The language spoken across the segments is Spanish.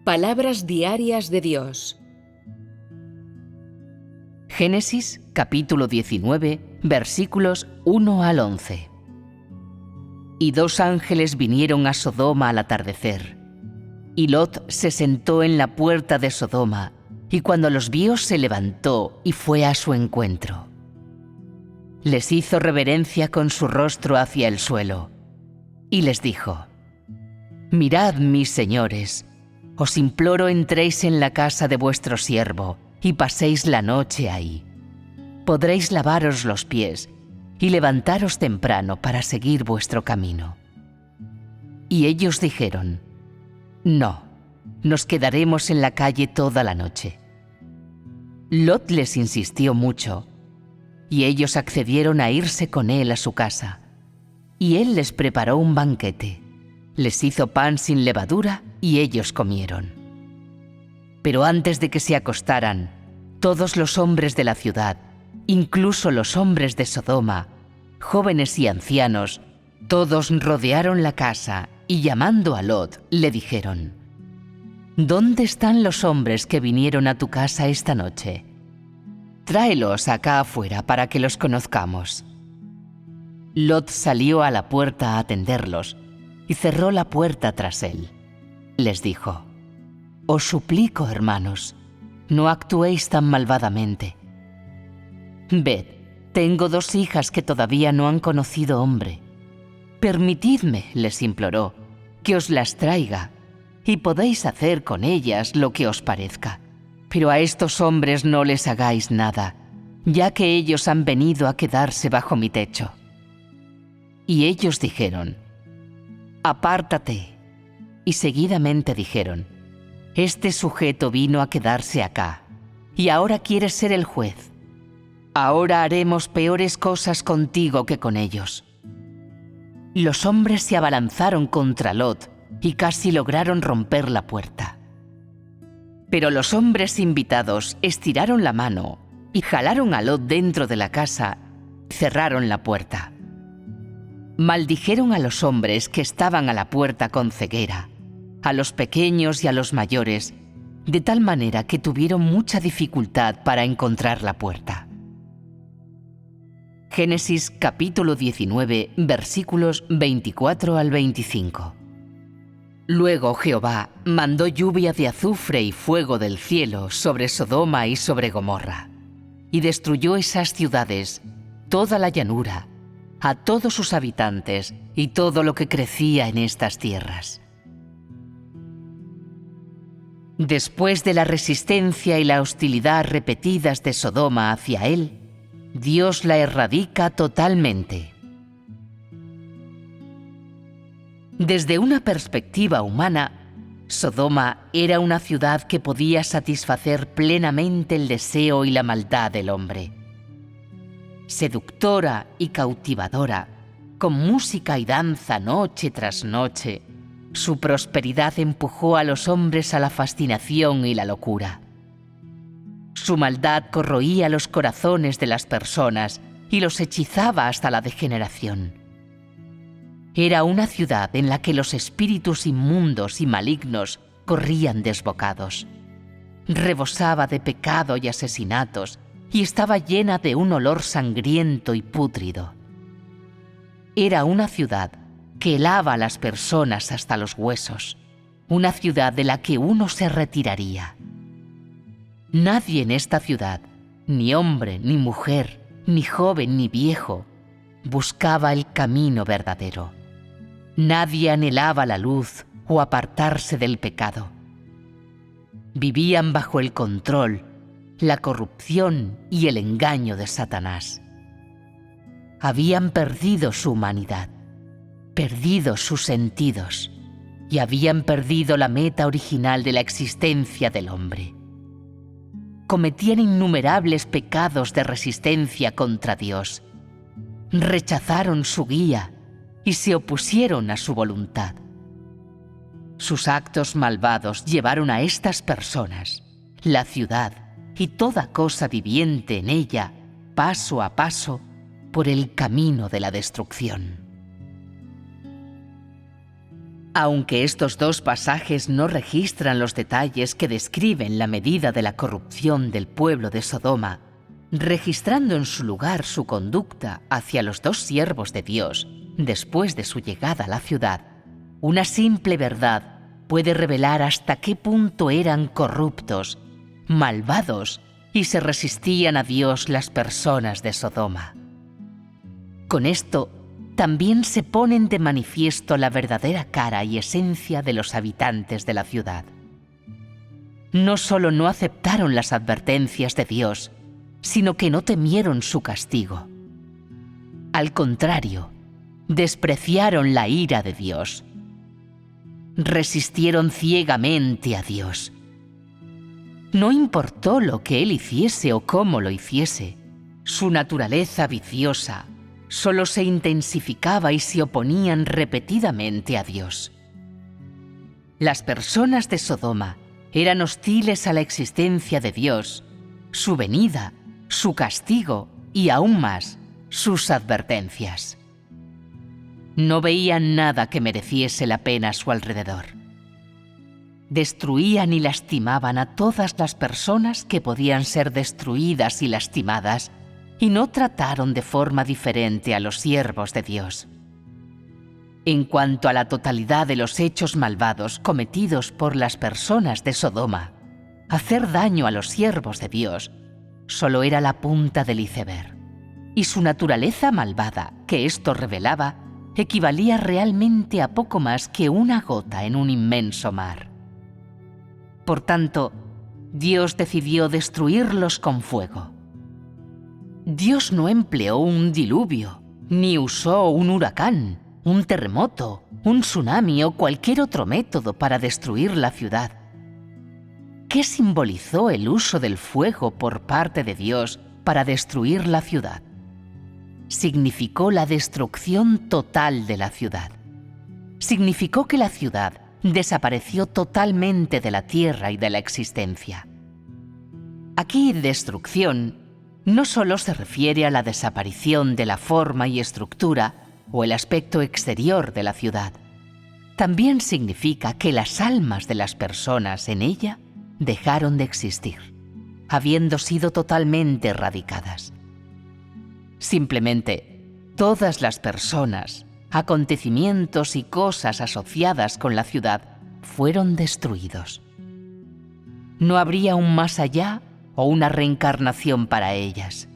Palabras diarias de Dios. Génesis capítulo 19, versículos 1 al 11. Y 2 ángeles vinieron a Sodoma al atardecer. Y Lot se sentó en la puerta de Sodoma, y cuando los vio se levantó y fue a su encuentro. Les hizo reverencia con su rostro hacia el suelo, y les dijo: Mirad, mis señores, os imploro entréis en la casa de vuestro siervo y paséis la noche ahí. Podréis lavaros los pies y levantaros temprano para seguir vuestro camino. Y ellos dijeron: No, nos quedaremos en la calle toda la noche. Lot les insistió mucho, y ellos accedieron a irse con él a su casa. Y él les preparó un banquete, les hizo pan sin levadura y ellos comieron. Pero antes de que se acostaran, todos los hombres de la ciudad, incluso los hombres de Sodoma, jóvenes y ancianos, todos rodearon la casa y llamando a Lot, le dijeron: ¿Dónde están los hombres que vinieron a tu casa esta noche? Tráelos acá afuera para que los conozcamos. Lot salió a la puerta a atenderlos y cerró la puerta tras él. Les dijo: Os suplico, hermanos, no actuéis tan malvadamente. Ved, tengo 2 hijas que todavía no han conocido hombre. Permitidme, les imploró, que os las traiga, y podéis hacer con ellas lo que os parezca. Pero a estos hombres no les hagáis nada, ya que ellos han venido a quedarse bajo mi techo. Y ellos dijeron: Apártate. Y seguidamente dijeron: Este sujeto vino a quedarse acá, y ahora quiere ser el juez. Ahora haremos peores cosas contigo que con ellos. Los hombres se abalanzaron contra Lot y casi lograron romper la puerta. Pero los hombres invitados estiraron la mano y jalaron a Lot dentro de la casa y cerraron la puerta. Maldijeron a los hombres que estaban a la puerta con ceguera, a los pequeños y a los mayores, de tal manera que tuvieron mucha dificultad para encontrar la puerta. Génesis capítulo 19, versículos 24 al 25. Luego Jehová mandó lluvia de azufre y fuego del cielo sobre Sodoma y sobre Gomorra, y destruyó esas ciudades, toda la llanura, a todos sus habitantes y todo lo que crecía en estas tierras. Después de la resistencia y la hostilidad repetidas de Sodoma hacia él, Dios la erradica totalmente. Desde una perspectiva humana, Sodoma era una ciudad que podía satisfacer plenamente el deseo y la maldad del hombre. Seductora y cautivadora, con música y danza noche tras noche, su prosperidad empujó a los hombres a la fascinación y la locura. Su maldad corroía los corazones de las personas y los hechizaba hasta la degeneración. Era una ciudad en la que los espíritus inmundos y malignos corrían desbocados. Rebosaba de pecado y asesinatos y estaba llena de un olor sangriento y pútrido. Era una ciudad que helaba a las personas hasta los huesos, una ciudad de la que uno se retiraría. Nadie en esta ciudad, ni hombre, ni mujer, ni joven, ni viejo, buscaba el camino verdadero. Nadie anhelaba la luz o apartarse del pecado. Vivían bajo el control, la corrupción y el engaño de Satanás. Habían perdido su humanidad, perdido sus sentidos y habían perdido la meta original de la existencia del hombre. Cometían innumerables pecados de resistencia contra Dios. Rechazaron su guía y se opusieron a su voluntad. Sus actos malvados llevaron a estas personas, la ciudad y toda cosa viviente en ella, paso a paso, por el camino de la destrucción. Aunque estos dos pasajes no registran los detalles que describen la medida de la corrupción del pueblo de Sodoma, registrando en su lugar su conducta hacia los dos siervos de Dios después de su llegada a la ciudad, una simple verdad puede revelar hasta qué punto eran corruptos, malvados y se resistían a Dios las personas de Sodoma. Con esto, también se ponen de manifiesto la verdadera cara y esencia de los habitantes de la ciudad. No solo no aceptaron las advertencias de Dios, sino que no temieron su castigo. Al contrario, despreciaron la ira de Dios. Resistieron ciegamente a Dios. No importó lo que Él hiciese o cómo lo hiciese, su naturaleza viciosa solo se intensificaba y se oponían repetidamente a Dios. Las personas de Sodoma eran hostiles a la existencia de Dios, su venida, su castigo y aún más, sus advertencias. No veían nada que mereciese la pena a su alrededor. Destruían y lastimaban a todas las personas que podían ser destruidas y lastimadas, y no trataron de forma diferente a los siervos de Dios. En cuanto a la totalidad de los hechos malvados cometidos por las personas de Sodoma, hacer daño a los siervos de Dios solo era la punta del iceberg, y su naturaleza malvada que esto revelaba equivalía realmente a poco más que una gota en un inmenso mar. Por tanto, Dios decidió destruirlos con fuego. Dios no empleó un diluvio, ni usó un huracán, un terremoto, un tsunami o cualquier otro método para destruir la ciudad. ¿Qué simbolizó el uso del fuego por parte de Dios para destruir la ciudad? Significó la destrucción total de la ciudad. Significó que la ciudad desapareció totalmente de la tierra y de la existencia. Aquí destrucción no solo se refiere a la desaparición de la forma y estructura o el aspecto exterior de la ciudad. También significa que las almas de las personas en ella dejaron de existir, habiendo sido totalmente erradicadas. Simplemente, todas las personas, acontecimientos y cosas asociadas con la ciudad fueron destruidos. No habría un más allá o una reencarnación para ellas.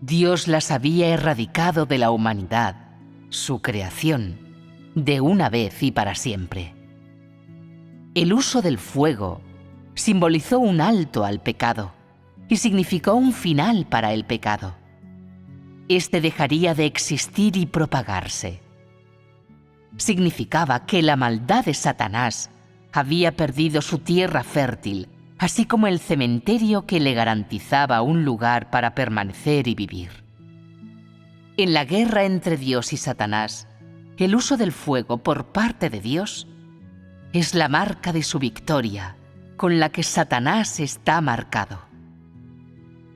Dios las había erradicado de la humanidad, su creación, de una vez y para siempre. El uso del fuego simbolizó un alto al pecado y significó un final para el pecado. Este dejaría de existir y propagarse. Significaba que la maldad de Satanás había perdido su tierra fértil, así como el cementerio que le garantizaba un lugar para permanecer y vivir. En la guerra entre Dios y Satanás, el uso del fuego por parte de Dios es la marca de su victoria, con la que Satanás está marcado.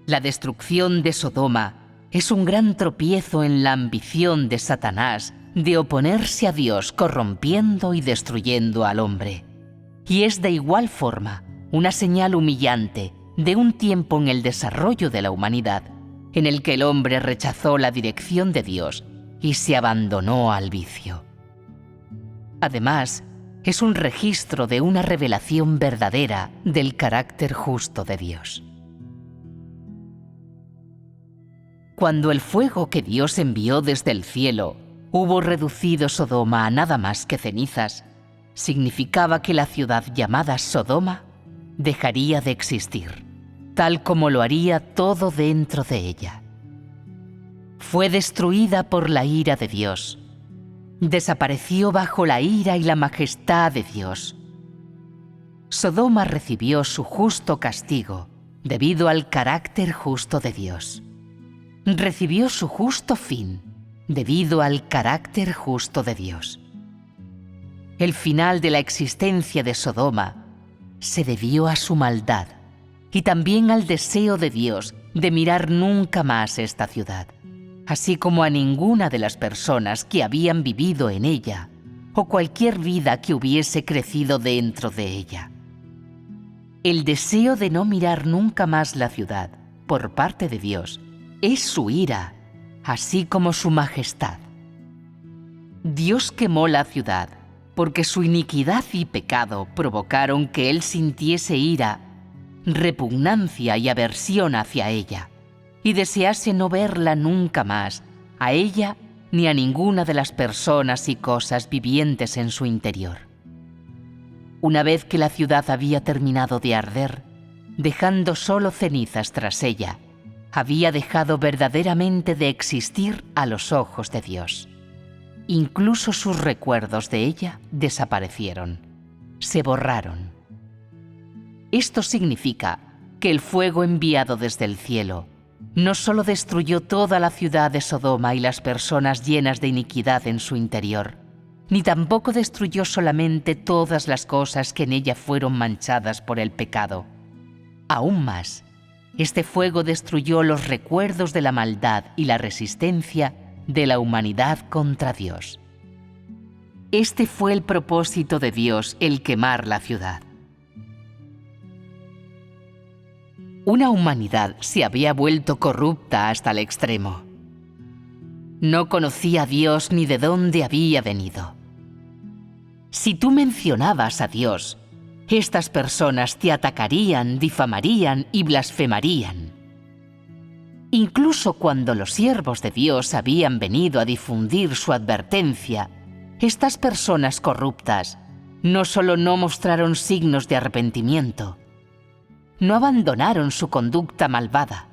La destrucción de Sodoma es un gran tropiezo en la ambición de Satanás de oponerse a Dios corrompiendo y destruyendo al hombre. Y es de igual forma una señal humillante de un tiempo en el desarrollo de la humanidad en el que el hombre rechazó la dirección de Dios y se abandonó al vicio. Además, es un registro de una revelación verdadera del carácter justo de Dios. Cuando el fuego que Dios envió desde el cielo hubo reducido Sodoma a nada más que cenizas, significaba que la ciudad llamada Sodoma dejaría de existir, tal como lo haría todo dentro de ella. Fue destruida por la ira de Dios. Desapareció bajo la ira y la majestad de Dios. Sodoma recibió su justo castigo debido al carácter justo de Dios. Recibió su justo fin debido al carácter justo de Dios. El final de la existencia de Sodoma se debió a su maldad y también al deseo de Dios de mirar nunca más esta ciudad, así como a ninguna de las personas que habían vivido en ella o cualquier vida que hubiese crecido dentro de ella. El deseo de no mirar nunca más la ciudad, por parte de Dios, es su ira, así como su majestad. Dios quemó la ciudad porque su iniquidad y pecado provocaron que Él sintiese ira, repugnancia y aversión hacia ella, y desease no verla nunca más, a ella ni a ninguna de las personas y cosas vivientes en su interior. Una vez que la ciudad había terminado de arder, dejando solo cenizas tras ella, había dejado verdaderamente de existir a los ojos de Dios. Incluso sus recuerdos de ella desaparecieron, se borraron. Esto significa que el fuego enviado desde el cielo no solo destruyó toda la ciudad de Sodoma y las personas llenas de iniquidad en su interior, ni tampoco destruyó solamente todas las cosas que en ella fueron manchadas por el pecado. Aún más, este fuego destruyó los recuerdos de la maldad y la resistencia de la humanidad contra Dios. Este fue el propósito de Dios, el quemar la ciudad. Una humanidad se había vuelto corrupta hasta el extremo. No conocía a Dios ni de dónde había venido. Si tú mencionabas a Dios, estas personas te atacarían, difamarían y blasfemarían. Incluso cuando los siervos de Dios habían venido a difundir su advertencia, estas personas corruptas no solo no mostraron signos de arrepentimiento, no abandonaron su conducta malvada.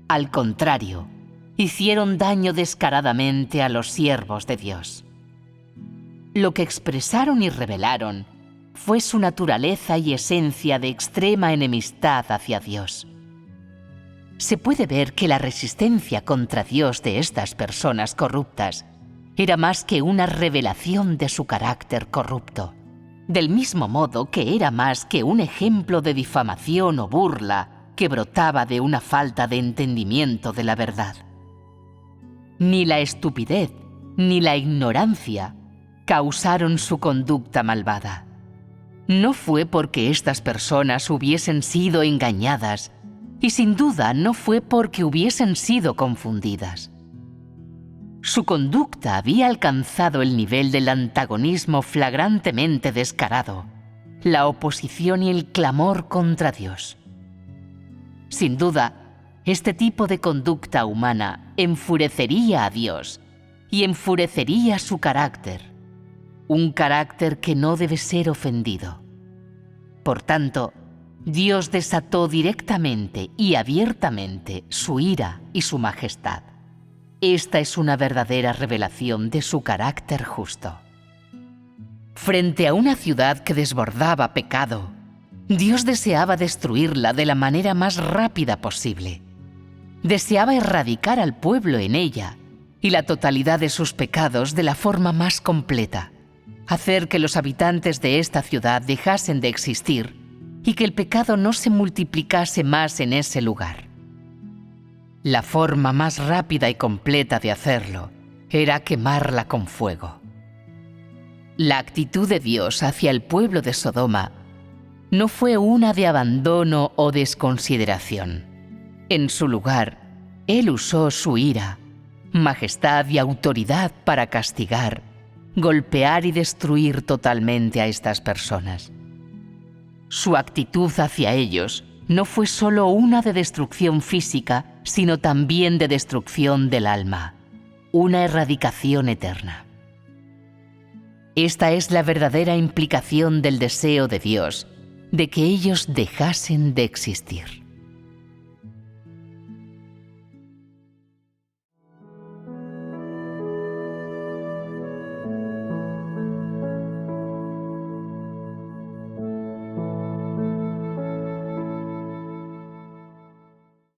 Al contrario, hicieron daño descaradamente a los siervos de Dios. Lo que expresaron y revelaron fue su naturaleza y esencia de extrema enemistad hacia Dios. Se puede ver que la resistencia contra Dios de estas personas corruptas era más que una revelación de su carácter corrupto, del mismo modo que era más que un ejemplo de difamación o burla que brotaba de una falta de entendimiento de la verdad. Ni la estupidez ni la ignorancia causaron su conducta malvada. No fue porque estas personas hubiesen sido engañadas, y sin duda no fue porque hubiesen sido confundidas. Su conducta había alcanzado el nivel del antagonismo flagrantemente descarado, la oposición y el clamor contra Dios. Sin duda, este tipo de conducta humana enfurecería a Dios y enfurecería su carácter, un carácter que no debe ser ofendido. Por tanto, Dios desató directamente y abiertamente su ira y su majestad. Esta es una verdadera revelación de su carácter justo. Frente a una ciudad que desbordaba pecado, Dios deseaba destruirla de la manera más rápida posible. Deseaba erradicar al pueblo en ella y la totalidad de sus pecados de la forma más completa, hacer que los habitantes de esta ciudad dejasen de existir y que el pecado no se multiplicase más en ese lugar. La forma más rápida y completa de hacerlo era quemarla con fuego. La actitud de Dios hacia el pueblo de Sodoma no fue una de abandono o desconsideración. En su lugar, Él usó su ira, majestad y autoridad para castigar, golpear y destruir totalmente a estas personas. Su actitud hacia ellos no fue solo una de destrucción física, sino también de destrucción del alma, una erradicación eterna. Esta es la verdadera implicación del deseo de Dios, de que ellos dejasen de existir.